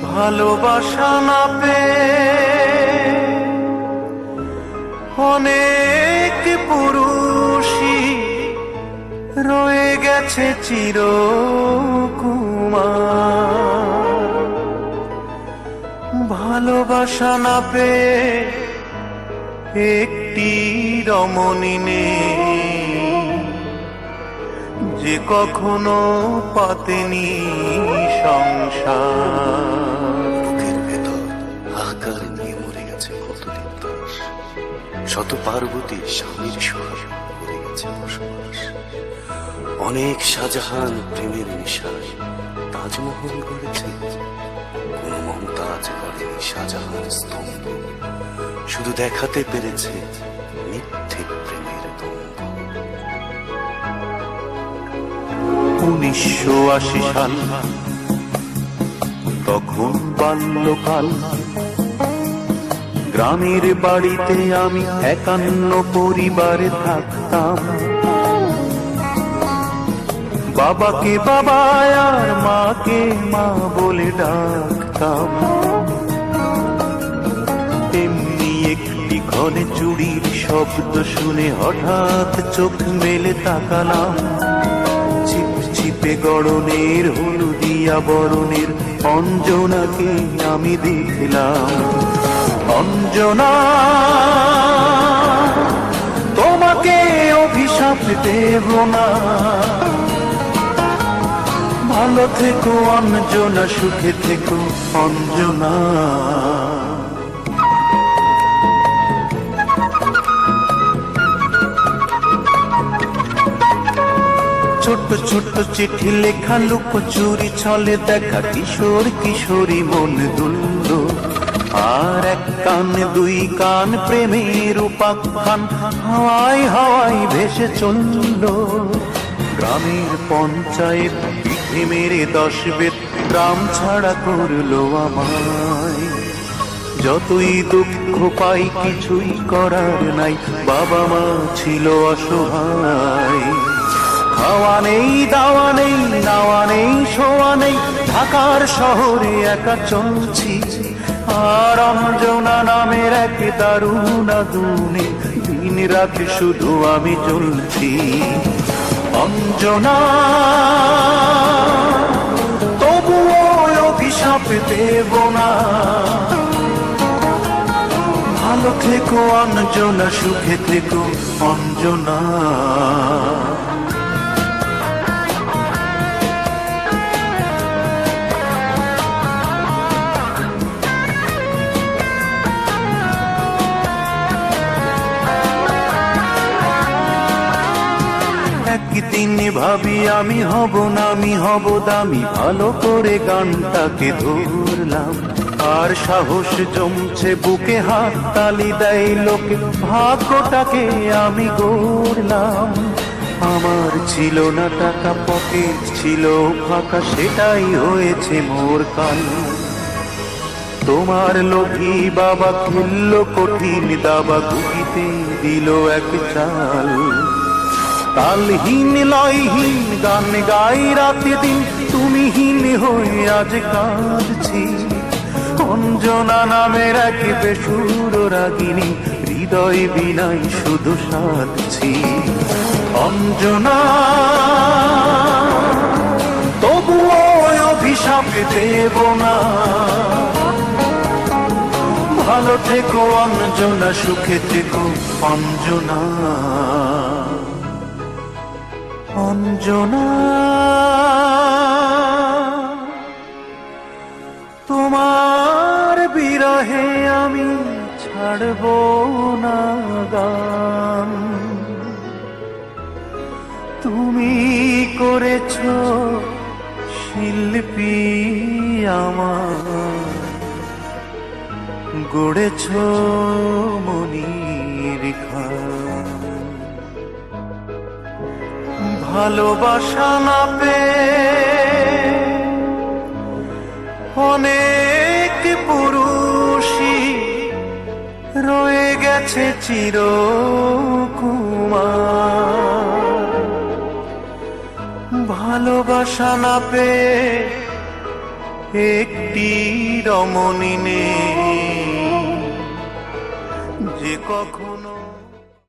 ভালোবাসা না পেয়ে অনেক পুরুষই রয়ে গেছে চিরকুমার। ভালোবাসা না পেয়ে একটি রমণী নেই যে কখনো পাতেনি সংসার। বুকের ভেতর হাহাকার নিয়ে মরে গেছে কতদিন দাস, শত পার্বতী স্বামীর সোহাগ করে গেছে বসবাস। অনেক শাহজাহান প্রেমের নেশায় তাজমহল গড়েছে, কোন মমতাজ গড়েনি শাহজাহান স্তম্ভ, শুধু দেখাতে পেরেছে মিথ্যে প্রেমের দম্ভ। 1980 সাল, তখন বাল্যকাল। গ্রামের বাড়িতে আমি 51 পরিবারে থাকতাম। বাবাকে বাবা আর মাকে মা বলে ডাকতাম। তেমনি একটি ঘরে চুড়ির শব্দ শুনে হঠাৎ চোখ মেলে তাকালাম। ছিপে গড়নের হলুদিয়া বরণের অঞ্জনাকে আমি দেখলাম। অঞ্জনা, তোমাকে অভিশাপ দেব না, ভালো থেকো অঞ্জনা, সুখে থেকো অঞ্জনা। ছোট্ট ছোট্ট চিঠি লেখা লুকোচুরি ছলে দেখা কিশোর কিশোরী মন দুলল। আর এক কান দুই কান প্রেমের উপাখ্যান হাওয়ায় হাওয়ায় ভেসে চলল। গ্রামের পঞ্চায়েত পিঠে মেরে 10 বেত গ্রাম ছাড়া করলো আমায়। যতই দুঃখ পাই কিছুই করার নাই, বাবা মা ছিল অসহায়। খাওয়া নেই, দাওয়া নেই, নাওয়া নেই, শোয়া নেই, ঢাকার শহরে একা চলছি। আর অঞ্জনা নামের এক দারুণ আগুনে দিন রাত শুধু আমি চলছি। অঞ্জনা, তবুও অভিশাপ দেব না, ভালো থেকো অঞ্জনা, সুখে থেকো অঞ্জনা। একদিন ভাবি আমি হব না, আমি হব দামি, ভালো করে গানটাকে ধরলাম। আর সাহস জমছে বুকে, হাত তালি দেয় লোকে, ভাগ্যটাকে আমি গড়লাম। আমার ছিল না টাকা, পকেট ছিল ফাঁকা, সেটাই হয়েছে মোর কাল। তোমার লোভী বাবা খেললো কঠিন দাবা, গুটিতে দিল এক চাল। তালহীন লয়হীন গান গাই রাতে দিন, তুমি হীন হয়ে আজ কাঁদছি। অঞ্জনা নামের এক বেসুর রাগিনী, হৃদয় বিনাই শুধু সাধছি। অঞ্জনা, তবুও অভিশাপ দেব না, ভালো থেকো অঞ্জনা, সুখে থেকো অঞ্জনা। অঞ্জনা, তোমার বিরহে আমি ছাড়ব না গান। তুমি করেছ শিল্পী আমার, গড়েছ মনির খান। ভালোবাসা না পেয়ে অনেক পুরুষই রয়ে গেছে চিরকুমার। ভালোবাসা না পেয়ে একটি রমণী নেই যে কখনো